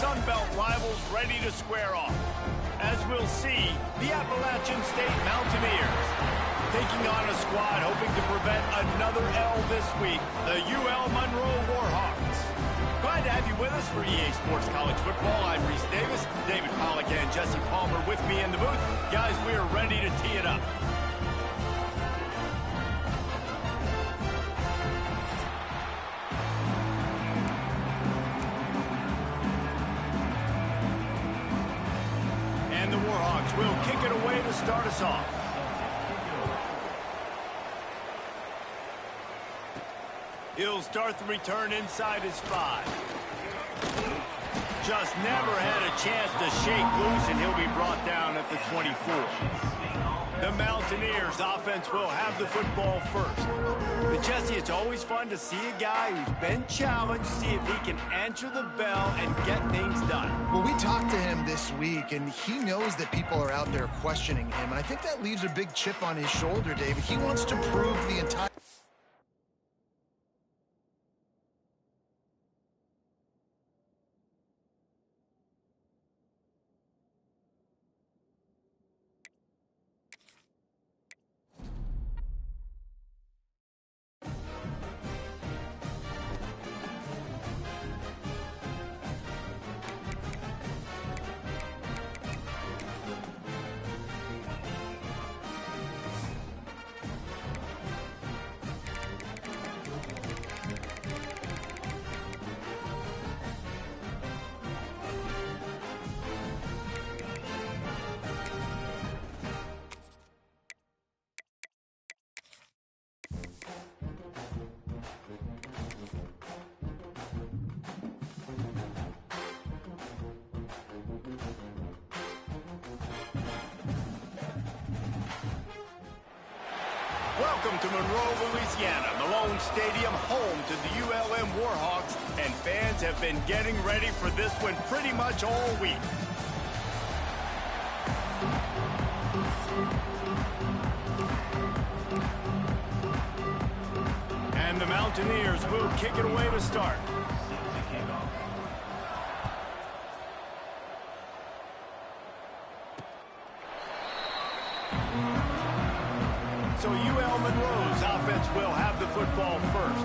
Sun Belt rivals ready to square off. As we'll see, the Appalachian State Mountaineers taking on a squad hoping to prevent another L this week, the UL Monroe Warhawks. Glad to have you with us for EA Sports College Football. I'm Reese Davis, David Pollack and Jesse Palmer with me in the booth. Guys, we are ready to tee it up. And the Warhawks will kick it away to start us off. He'll start the return inside his 5. Just never had a chance to shake loose, and he'll be brought down at the 24. The Mountaineers offense will have the football first. But Jesse, it's always fun to see a guy who's been challenged, see if he can answer the bell and get things done. Well, we talked to him this week, and he knows that people are out there questioning him. And I think that leaves a big chip on his shoulder, David. He wants to prove the entire... Welcome to Monroe, Louisiana, Malone Stadium, home to the ULM Warhawks, and fans have been getting ready for this one pretty much all week. And the Mountaineers will kick it away to start. So UL Monroe's offense will have the football first.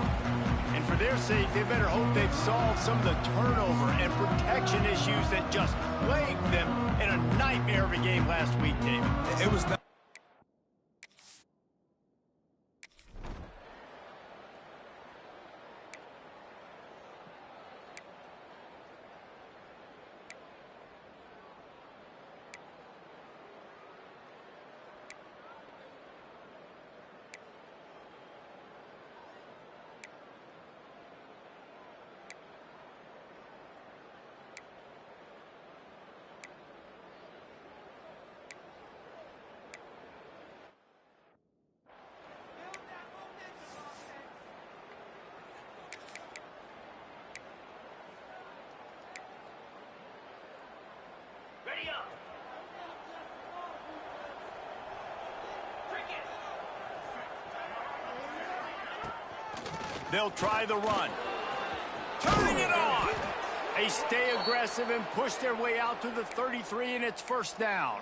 And for their sake, they better hope they've solved some of the turnover and protection issues that just plagued them in a nightmare of a game last week, David. It was not. They'll try the run. Turning it on! They stay aggressive and push their way out to the 33, and it's first down.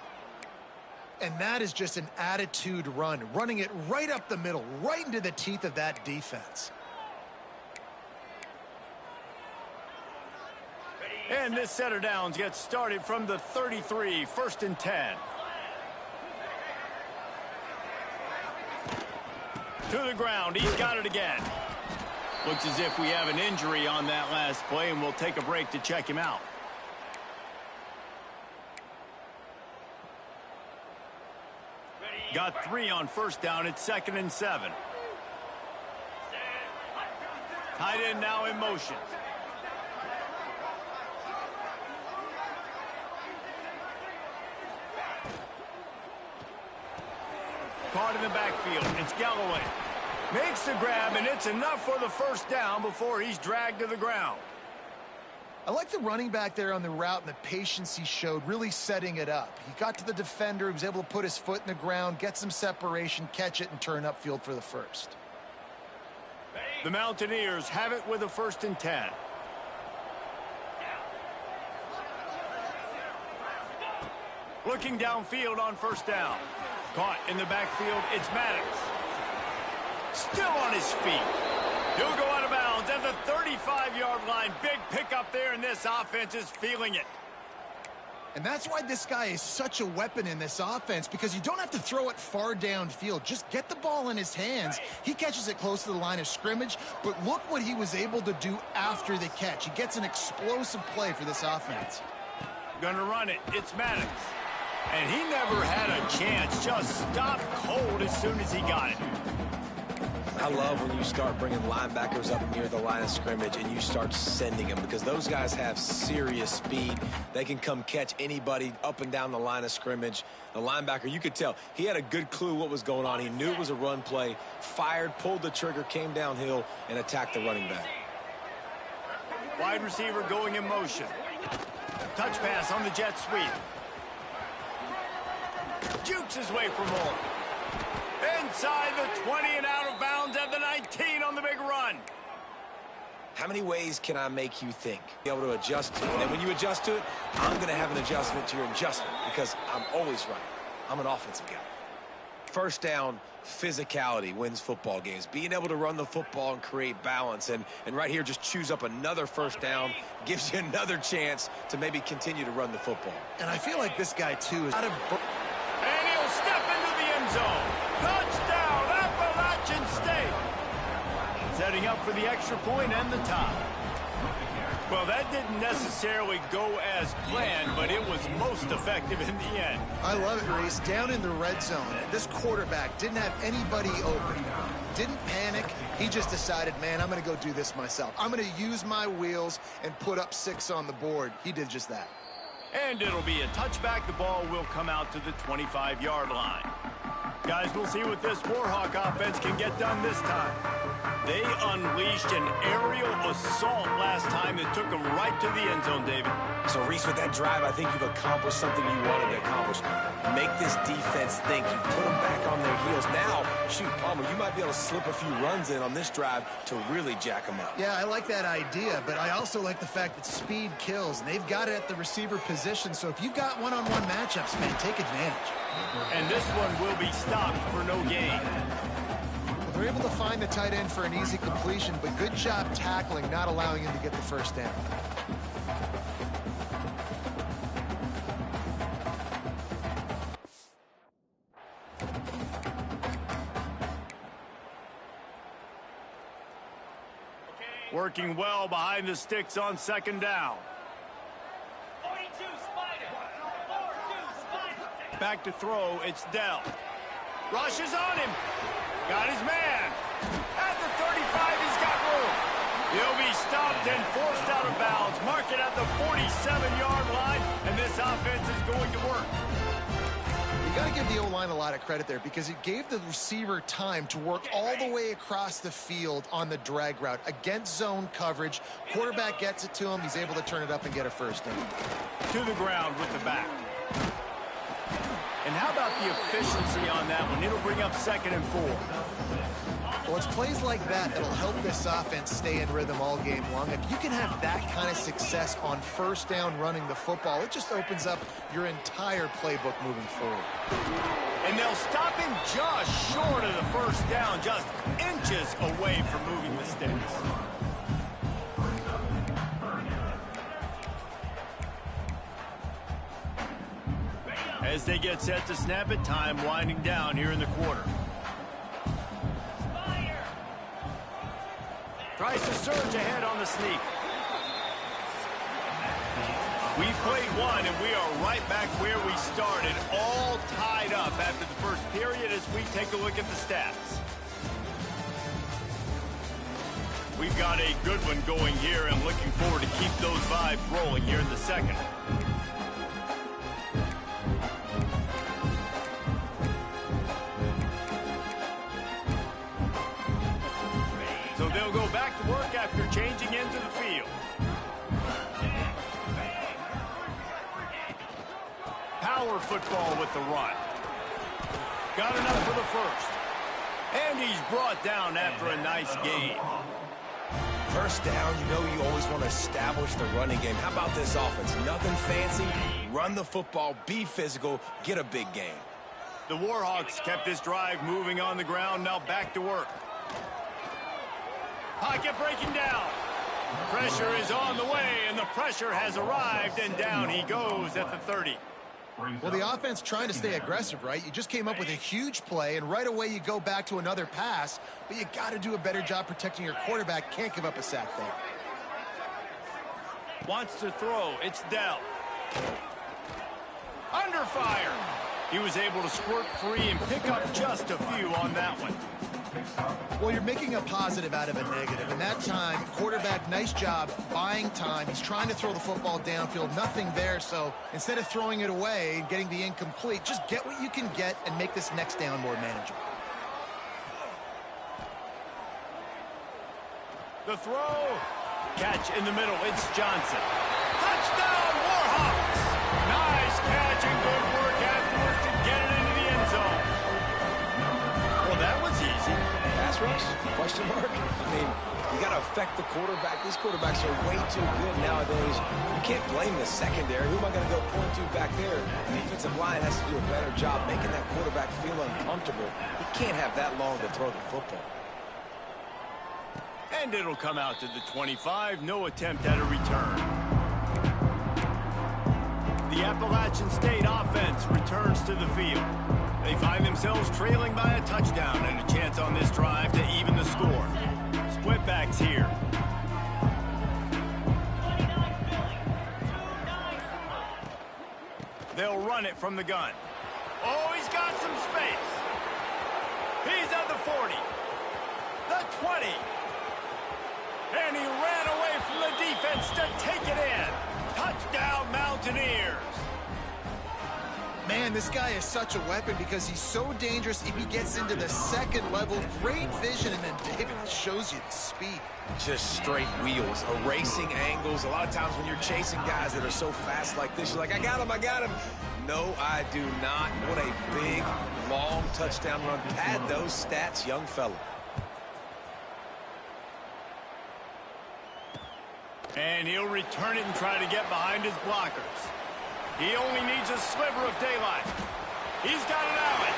And that is just an attitude run, running it right up the middle, right into the teeth of that defense. And this set of downs gets started from the 33, first and 10. To the ground, he's got it again. Looks as if we have an injury on that last play, and we'll take a break to check him out. Got 3 on first down. It's 2nd and 7. Tight end now in motion. Caught in the backfield. It's Galloway. Makes the grab, and it's enough for the first down before he's dragged to the ground. I like the running back there on the route and the patience he showed, really setting it up. He got to the defender, he was able to put his foot in the ground, get some separation, catch it, and turn upfield for the first. The Mountaineers have it with a 1st and 10. Looking downfield on first down. Caught in the backfield, it's Maddox. Still on his feet. He'll go out of bounds at the 35-yard line. Big pickup there, and this offense is feeling it. And that's why this guy is such a weapon in this offense, because you don't have to throw it far downfield. Just get the ball in his hands. He catches it close to the line of scrimmage, but look what he was able to do after the catch. He gets an explosive play for this offense. Gonna run it. It's Maddox. And he never had a chance. Just stopped cold as soon as he got it. I love when you start bringing linebackers up near the line of scrimmage and you start sending them, because those guys have serious speed. They can come catch anybody up and down the line of scrimmage. The linebacker, you could tell, he had a good clue what was going on. He knew it was a run play, fired, pulled the trigger, came downhill, and attacked the running back. Wide receiver going in motion. Touch pass on the jet sweep. Jukes his way for more. Inside the 20 and out of bounds at the 19 on the big run. How many ways can I make you think? Be able to adjust to it. And then when you adjust to it, I'm going to have an adjustment to your adjustment, because I'm always right. I'm an offensive guy. First down, physicality wins football games. Being able to run the football and create balance. And right here, just choose up another first down, gives you another chance to maybe continue to run the football. And I feel like this guy, too, is out of... And he'll step into the end zone. Touchdown, Appalachian State. Setting up for the extra point and the tie. Well, that didn't necessarily go as planned, but it was most effective in the end. I love it, Reese. Down in the red zone, this quarterback didn't have anybody open. Didn't panic. He just decided, man, I'm going to go do this myself. I'm going to use my wheels and put up 6 on the board. He did just that. And it'll be a touchback. The ball will come out to the 25-yard line. Guys, we'll see what this Warhawk offense can get done this time. They unleashed an aerial assault last time that took them right to the end zone, David. So, Reese, with that drive, I think you've accomplished something you wanted to accomplish. Make this defense think. You put them back on their heels. Now, shoot, Palmer, you might be able to slip a few runs in on this drive to really jack them up. Yeah, I like that idea, but I also like the fact that speed kills, and they've got it at the receiver position. So if you've got one-on-one matchups, man, take advantage. And this one will be stopped for no gain. They're able to find the tight end for an easy completion, but good job tackling, not allowing him to get the first down. Working well behind the sticks on second down. 42 Spider. 42 Spider. Back to throw, it's Dell. Rushes on him. Got his man. At the 35, he's got room. He'll be stopped and forced out of bounds. Mark it at the 47-yard line, and this offense is going to work. You got to give the O-line a lot of credit there, because it gave the receiver time to work all the way across the field on the drag route against zone coverage. Quarterback gets it to him. He's able to turn it up and get a first down. To the ground with the back. And how about the efficiency on that one? It'll bring up 2nd and 4. Well, it's plays like that that'll help this offense stay in rhythm all game long. If you can have that kind of success on first down running the football, it just opens up your entire playbook moving forward. And they'll stop him just short of the first down, just inches away from moving the sticks. As they get set to snap it, time winding down here in the quarter. Tries to surge ahead on the sneak. We've played one, and we are right back where we started, all tied up after the first period as we take a look at the stats. We've got a good one going here, and looking forward to keep those vibes rolling here in the second. So they'll go back to work after changing into the field. Power football with the run. Got enough for the first. And he's brought down after a nice gain. First down, you know you always want to establish the running game. How about this offense? Nothing fancy. Run the football, be physical, get a big gain. The Warhawks kept this drive moving on the ground. Now back to work. Pocket breaking down. Pressure is on the way, and the pressure has arrived, and down he goes at the 30. Well, the offense trying to stay aggressive, right? You just came up with a huge play, and right away you go back to another pass, but you got to do a better job protecting your quarterback. Can't give up a sack there. Wants to throw. It's Dell. Under fire. He was able to squirt free and pick up just a few on that one. Well, you're making a positive out of a negative. And that time, quarterback, nice job buying time. He's trying to throw the football downfield. Nothing there. So instead of throwing it away and getting the incomplete, just get what you can get and make this next down more manageable. The throw. Catch in the middle. It's Johnson. Touchdown, Warhawks. Nice catch and good work afterwards to get it into the end zone. Well, that was easy. Pass rush? Question mark? I mean, you got to affect the quarterback. These quarterbacks are way too good nowadays. You can't blame the secondary. Who am I going to go point to back there? The defensive line has to do a better job making that quarterback feel uncomfortable. He can't have that long to throw the football. And it'll come out to the 25. No attempt at a return. The Appalachian State offense returns to the field. They find themselves trailing by a touchdown and a chance on this drive to even the score. Split backs here. They'll run it from the gun. Oh, he's got some space. He's at the 40. The 20. And he ran away from the defense to take it in. Touchdown, Mountaineers. Man, this guy is such a weapon because he's so dangerous if he gets into the second level. Great vision, and then David shows you the speed. Just straight wheels, erasing angles. A lot of times when you're chasing guys that are so fast like this, you're like, I got him, I got him. No, I do not. What a big, long touchdown run. Pad those stats, young fella. And he'll return it and try to get behind his blockers. He only needs a sliver of daylight. He's got an alley.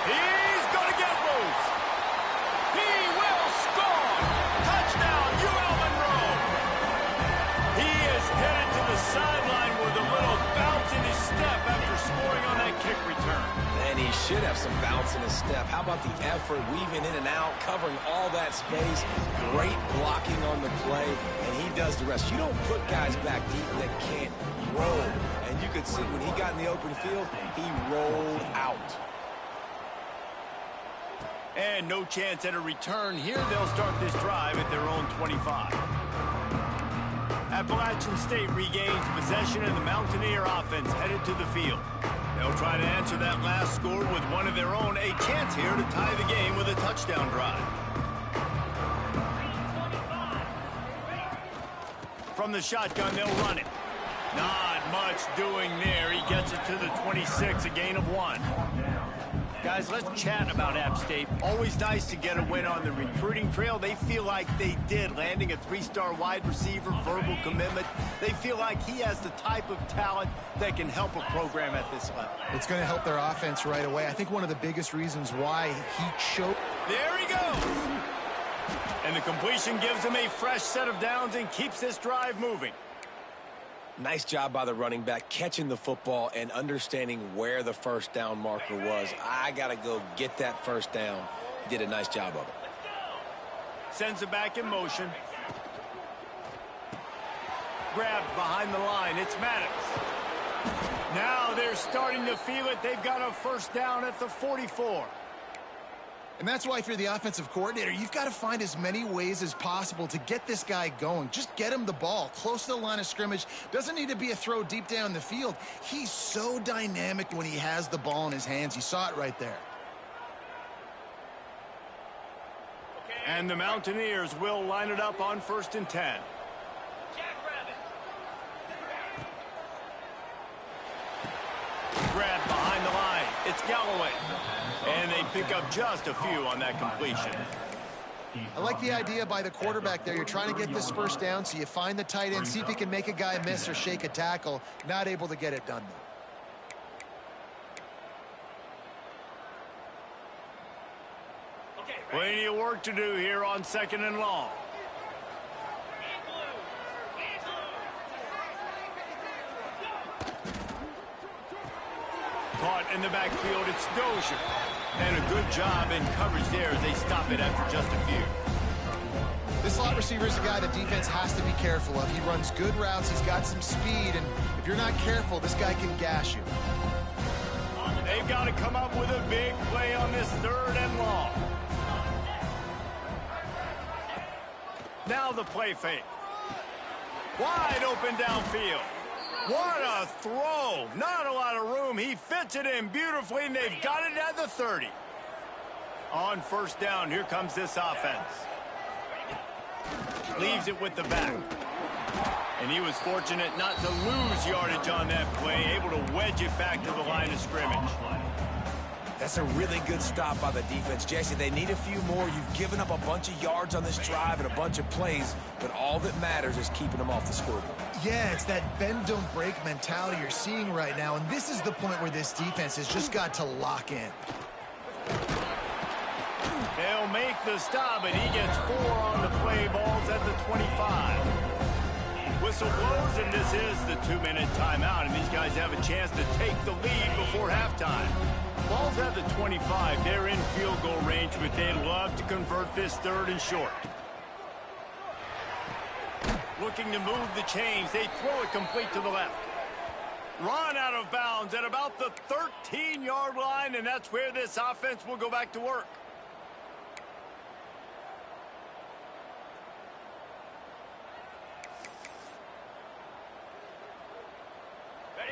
He's going to get loose. He will score. Touchdown, UL Monroe. He is headed to the sideline with a little bounce in his step after scoring on that kick return. And he should have some bounce in his step. How about the effort, weaving in and out, covering all that space. Great blocking on the play, and he does the rest. You don't put guys back deep that can't roll. And you could see when he got in the open field, he rolled out. And no chance at a return here. They'll start this drive at their own 25. Appalachian State regains possession, and the Mountaineer offense headed to the field. They'll try to answer that last score with one of their own. A chance here to tie the game with a touchdown drive. From the shotgun, they'll run it. Not much doing there. He gets it to the 26, a gain of 1. Guys, let's chat about App State. Always nice to get a win on the recruiting trail. They feel like they did, landing a 3-star wide receiver, verbal commitment. They feel like he has the type of talent that can help a program at this level. It's going to help their offense right away. I think one of the biggest reasons why he choked. There he goes. And the completion gives him a fresh set of downs and keeps this drive moving. Nice job by the running back, catching the football and understanding where the first down marker was. I got to go get that first down. He did a nice job of it. Sends it back in motion. Grabbed behind the line. It's Maddox. Now they're starting to feel it. They've got a first down at the 44. And that's why if you're the offensive coordinator, you've got to find as many ways as possible to get this guy going. Just get him the ball close to the line of scrimmage. Doesn't need to be a throw deep down the field. He's so dynamic when he has the ball in his hands. You saw it right there. And the Mountaineers will line it up on 1st and 10. Grabbed behind the line. It's Galloway. And they pick up just a few on that completion. I like the idea by the quarterback there. You're trying to get this first down, so you find the tight end, see if he can make a guy miss or shake a tackle. Not able to get it done, though. Plenty of work to do here on 2nd and long. Caught in the backfield, it's Dozier. And a good job in coverage there as they stop it after just a few. This slot receiver is a guy the defense has to be careful of. He runs good routes, he's got some speed, and if you're not careful, this guy can gash you. They've got to come up with a big play on this 3rd and long. Now the play fake. Wide open downfield. What a throw. Not a lot of room. He fits it in beautifully, and they've got it at the 30. On 1st down, here comes this offense. Leaves it with the back. And he was fortunate not to lose yardage on that play, able to wedge it back to the line of scrimmage. That's a really good stop by the defense. Jesse, they need a few more. You've given up a bunch of yards on this drive and a bunch of plays, but all that matters is keeping them off the scoreboard. Yeah, it's that bend, don't break mentality you're seeing right now, and this is the point where this defense has just got to lock in. They'll make the stop, and he gets 4 on the play. Balls at the 25. Whistle blows, and this is the 2-minute timeout, and these guys have a chance to take the lead before halftime. Ball's at the 25. They're in field goal range, but they'd love to convert this 3rd and short. Looking to move the chains. They throw it complete to the left. Run out of bounds at about the 13-yard line, and that's where this offense will go back to work.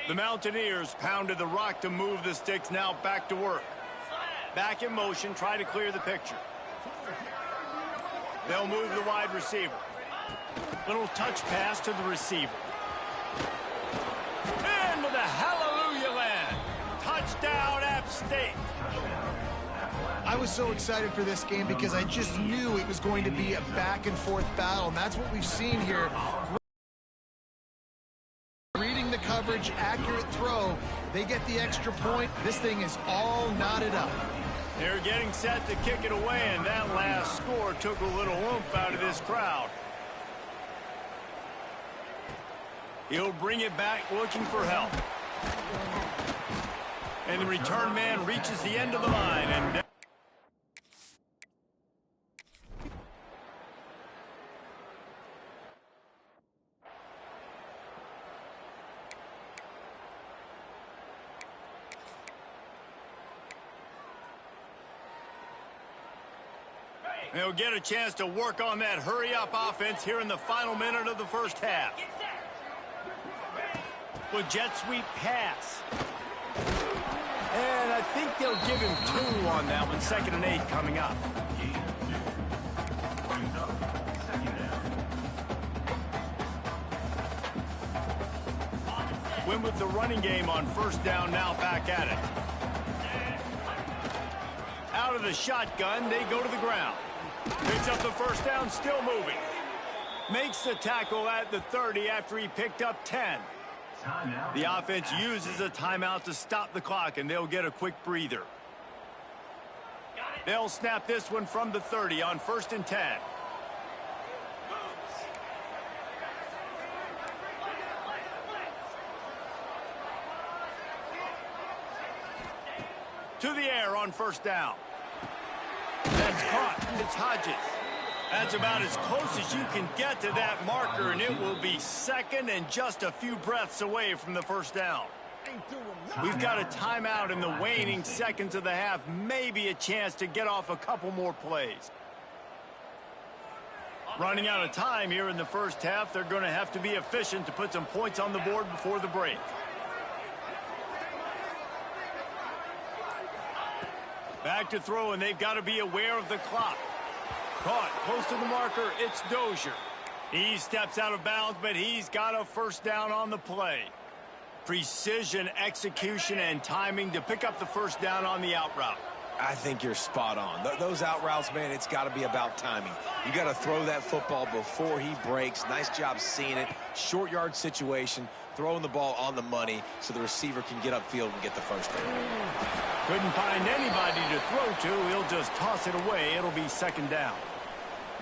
The Mountaineers pounded the rock to move the sticks, now back to work. Back in motion, try to clear the picture. They'll move the wide receiver. Little touch pass to the receiver. Into the hallelujah land. Touchdown, App State. I was so excited for this game because I just knew it was going to be a back-and-forth battle, and that's what we've seen here. Reading the coverage, accurate throw. They get the extra point. This thing is all knotted up. They're getting set to kick it away, and that last score took a little oomph out of this crowd. He'll bring it back looking for help. And the return man reaches the end of the line. And they'll get a chance to work on that hurry-up offense here in the final minute of the first half. With jet sweep pass. And I think they'll give him 2 on that one. 2nd and 8 coming up. Win with the running game on 1st down, now back at it. Out of the shotgun, they go to the ground. Picks up the 1st down, still moving. Makes the tackle at the 30 after he picked up 10. The offense uses a timeout to stop the clock, and they'll get a quick breather. They'll snap this one from the 30 on 1st and 10. To the air on 1st down. That's caught. It's Hodges. That's about as close as you can get to that marker, and it will be 2nd and just a few breaths away from the 1st down. We've got a timeout in the waning seconds of the half, maybe a chance to get off a couple more plays. Running out of time here in the first half, they're going to have to be efficient to put some points on the board before the break. Back to throw, and they've got to be aware of the clock. Caught close to the marker, it's Dozier. He steps out of bounds, but he's got a 1st down on the play. Precision, execution, and timing to pick up the 1st down on the out route. I think you're spot on. Those out routes, man, it's got to be about timing. You got to throw that football before he breaks. Nice job seeing it. Short yard situation, throwing the ball on the money so the receiver can get upfield and get the first down. Couldn't find anybody to throw to. He'll just toss it away. It'll be second down.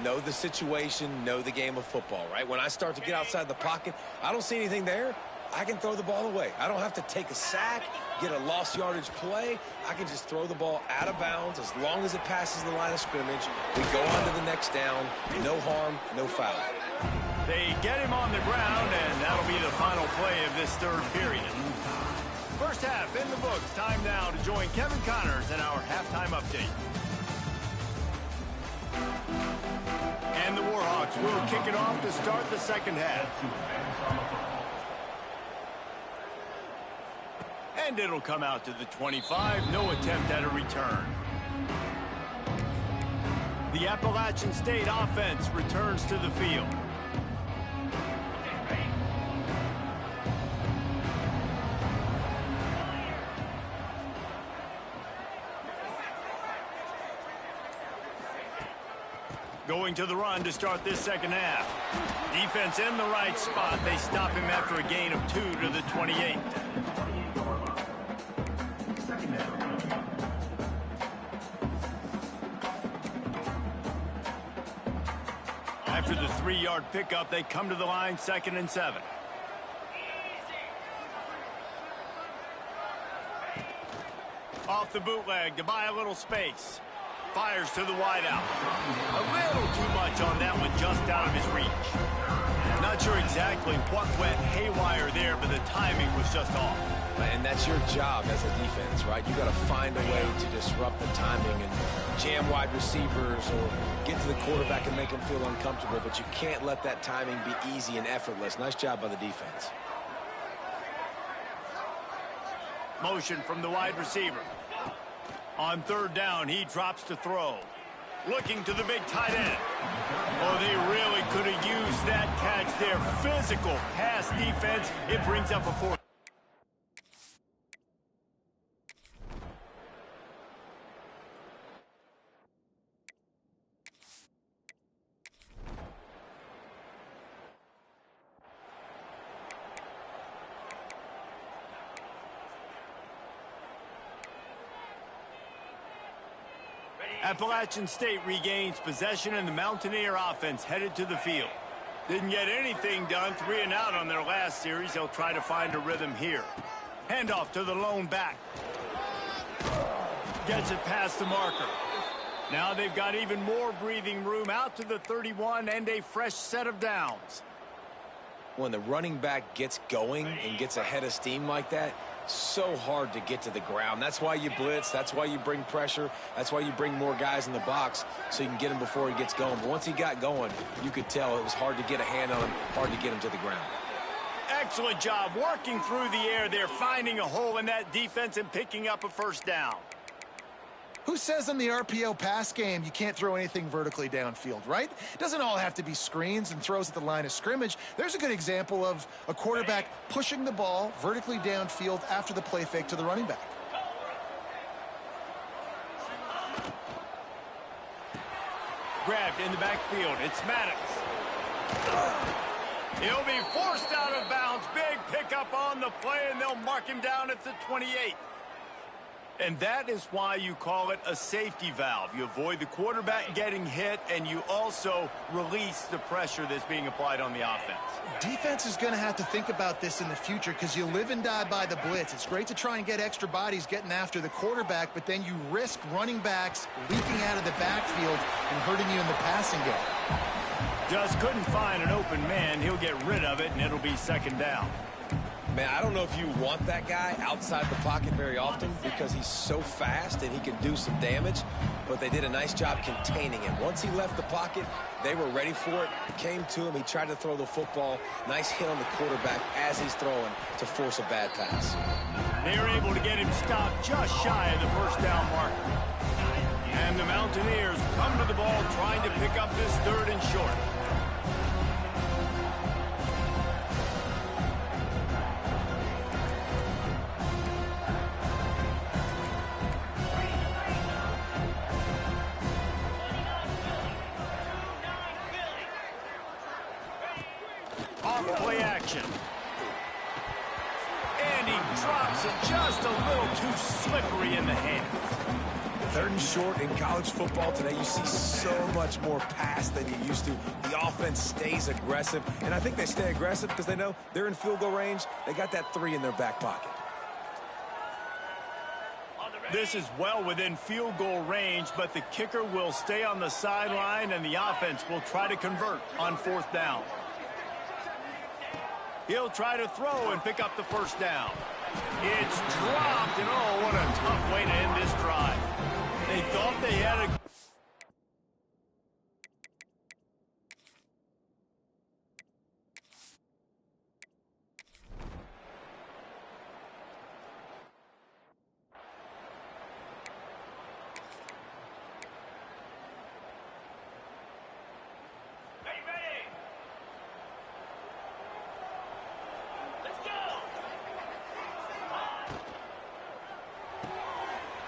Know the situation, know the game of football, right? When I start to get outside the pocket, I don't see anything there. I can throw the ball away. I don't have to take a sack, get a lost yardage play. I can just throw the ball out of bounds as long as it passes the line of scrimmage. We go on to the next down. No harm, no foul. They get him on the ground, and that'll be the final play of this third period. First half in the books. Time now to join Kevin Connors in our halftime update. And the Warhawks will kick it off to start the second half. And it'll come out to the 25. No attempt at a return. The Appalachian State offense returns to the field. Going to the run to start this second half. Defense in the right spot. They stop him after a gain of 2 to the 28. After the 3-yard pickup, they come to the line, 2nd and 7. Off the bootleg to buy a little space. Fires to the wideout. A little too much on that one, just out of his reach. Not sure exactly what went haywire there, but the timing was just off. And that's your job as a defense, right? You got to find a way to disrupt the timing and jam wide receivers or get to the quarterback and make him feel uncomfortable, but you can't let that timing be easy and effortless. Nice job by the defense. Motion from the wide receiver. On third down, he drops to throw. Looking to the big tight end. Oh, they really could have used that catch there. Physical pass defense. It brings up a fourth. Appalachian State regains possession, and the Mountaineer offense headed to the field. Didn't get anything done, 3 and out on their last series. They'll try to find a rhythm here. Handoff to the lone back. Gets it past the marker. Now they've got even more breathing room out to the 31 and a fresh set of downs. When the running back gets going and gets ahead of steam like that, so hard to get to the ground. That's why you blitz. That's why you bring pressure. That's why you bring more guys in the box so you can get him before he gets going. But once he got going, you could tell it was hard to get a hand on him, hard to get him to the ground. Excellent job working through the air there, finding a hole in that defense and picking up a first down. Who says in the RPO pass game you can't throw anything vertically downfield, right? It doesn't all have to be screens and throws at the line of scrimmage. There's a good example of a quarterback pushing the ball vertically downfield after the play fake to the running back. Grabbed in the backfield. It's Maddox. He'll be forced out of bounds. Big pickup on the play, and they'll mark him down at the 28. And that is why you call it a safety valve. You avoid the quarterback getting hit, and you also release the pressure that's being applied on the offense. Defense is going to have to think about this in the future because you live and die by the blitz. It's great to try and get extra bodies getting after the quarterback, but then you risk running backs leaking out of the backfield and hurting you in the passing game. Just couldn't find an open man. He'll get rid of it, and it'll be second down. Man, I don't know if you want that guy outside the pocket very often because he's so fast and he can do some damage, but they did a nice job containing him. Once he left the pocket, they were ready for it. Came to him. He tried to throw the football. Nice hit on the quarterback as he's throwing to force a bad pass. They were able to get him stopped just shy of the first down marker. And the Mountaineers come to the ball trying to pick up this third and short. And he drops it just a little too slippery in the hand. 3rd and short in college football today, you see so much more pass than you used to. The offense stays aggressive, and I think they stay aggressive because they know they're in field goal range. They got that 3 in their back pocket. This is well within field goal range, but the kicker will stay on the sideline, and the offense will try to convert on 4th down. He'll try to throw and pick up the 1st down. It's dropped, and oh, what a tough way to end this drive. They thought they had a...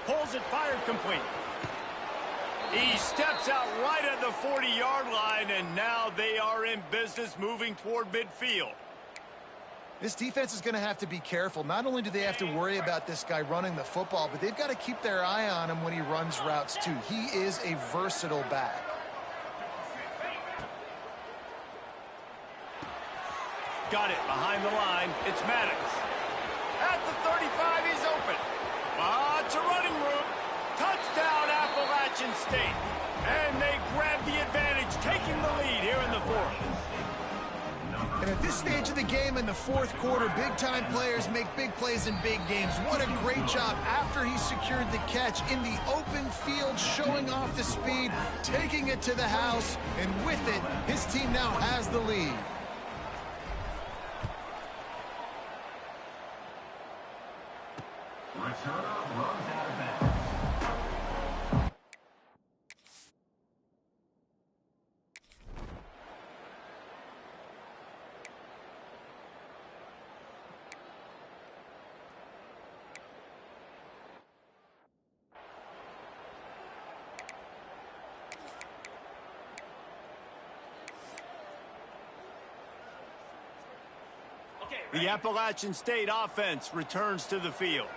Pulls it, fired complete. He steps out right at the 40-yard line, and now they are in business moving toward midfield. This defense is going to have to be careful. Not only do they have to worry about this guy running the football, but they've got to keep their eye on him when he runs routes too. He is a versatile back. Got it behind the line. It's Maddox. At the 35, he's open. Lots of running room. Touchdown, Appalachian State. And they grab the advantage, taking the lead here in the 4th. And at this stage of the game in the 4th quarter, big-time players make big plays in big games. What a great job after he secured the catch in the open field, showing off the speed, taking it to the house, and with it, his team now has the lead. Returner runs out of bounds. The Appalachian State offense returns to the field.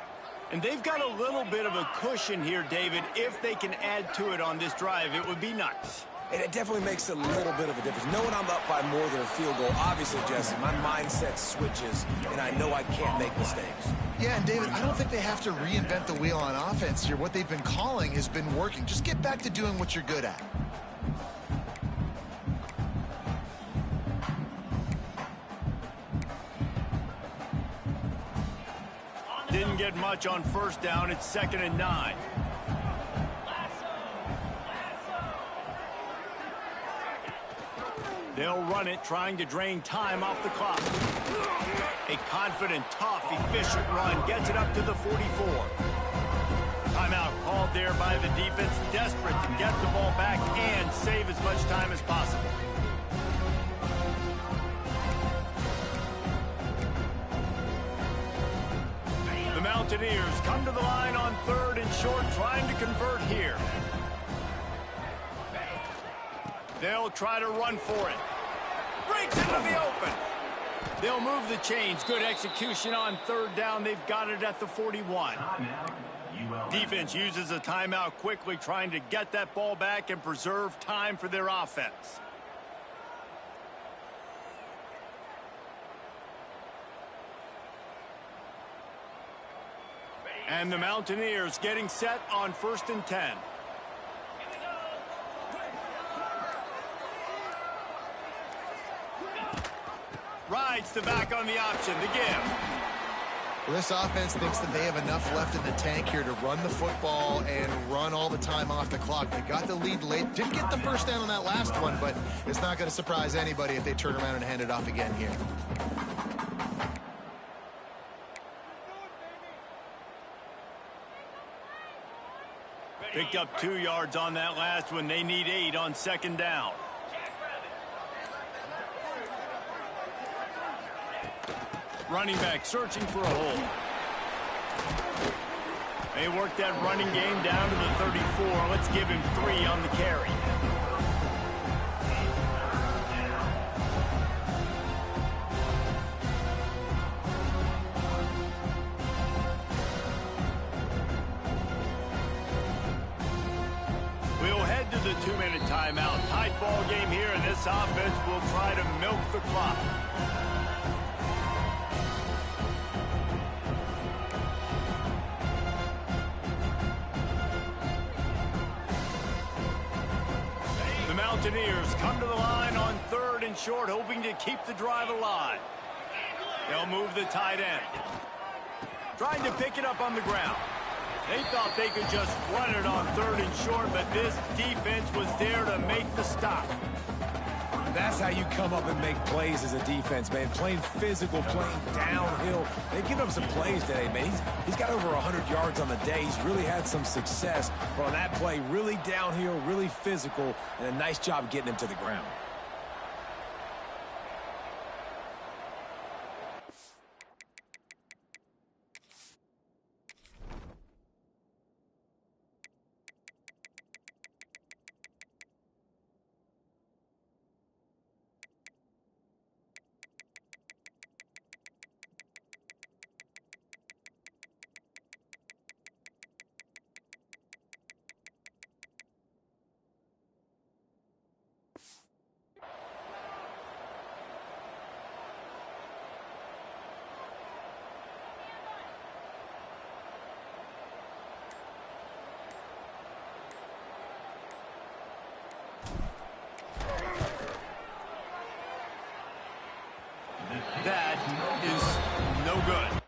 And they've got a little bit of a cushion here, David. If they can add to it on this drive, it would be nice. And it definitely makes a little bit of a difference. Knowing I'm up by more than a field goal, obviously, Jesse, my mindset switches, and I know I can't make mistakes. Yeah, and David, I don't think they have to reinvent the wheel on offense here. What they've been calling has been working. Just get back to doing what you're good at. Didn't get much on 1st down. It's 2nd and 9. They'll run it, trying to drain time off the clock. A confident, tough, efficient run gets it up to the 44. Timeout called there by the defense, desperate to get the ball back and save as much time as possible. The Mountaineers come to the line on 3rd and short, trying to convert here. They'll try to run for it. Breaks into the open. They'll move the chains. Good execution on 3rd down. They've got it at the 41. Defense uses a timeout quickly, trying to get that ball back and preserve time for their offense. And the Mountaineers getting set on 1st and 10. Rides the back on the option, the give. Well, this offense thinks that they have enough left in the tank here to run the football and run all the time off the clock. They got the lead late. Didn't get the 1st down on that last one, but it's not going to surprise anybody if they turn around and hand it off again here. Picked up 2 yards on that last one. They need 8 on 2nd down. Running back searching for a hole. They work that running game down to the 34. Let's give him 3 on the carry. 2-minute timeout. Tight ball game here, and this offense will try to milk the clock. The Mountaineers come to the line on 3rd and short, hoping to keep the drive alive. They'll move the tight end. Trying to pick it up on the ground. They thought they could just run it on 3rd and short, but this defense was there to make the stop. That's how you come up and make plays as a defense, man. Playing physical, playing downhill. They've given him some plays today, man. He's got over 100 yards on the day. He's really had some success. But on that play, really downhill, really physical, and a nice job getting him to the ground. That is no good.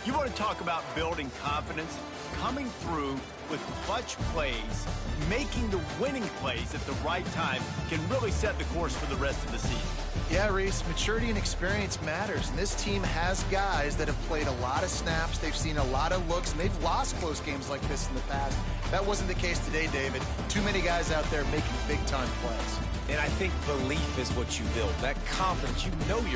You want to talk about building confidence? Coming through with clutch plays, making the winning plays at the right time can really set the course for the rest of the season. Yeah, Reese, maturity and experience matters, and this team has guys that have played a lot of snaps, they've seen a lot of looks, and they've lost close games like this in the past. That wasn't the case today, David. Too many guys out there making big-time plays. And I think belief is what you build. That confidence, you know you're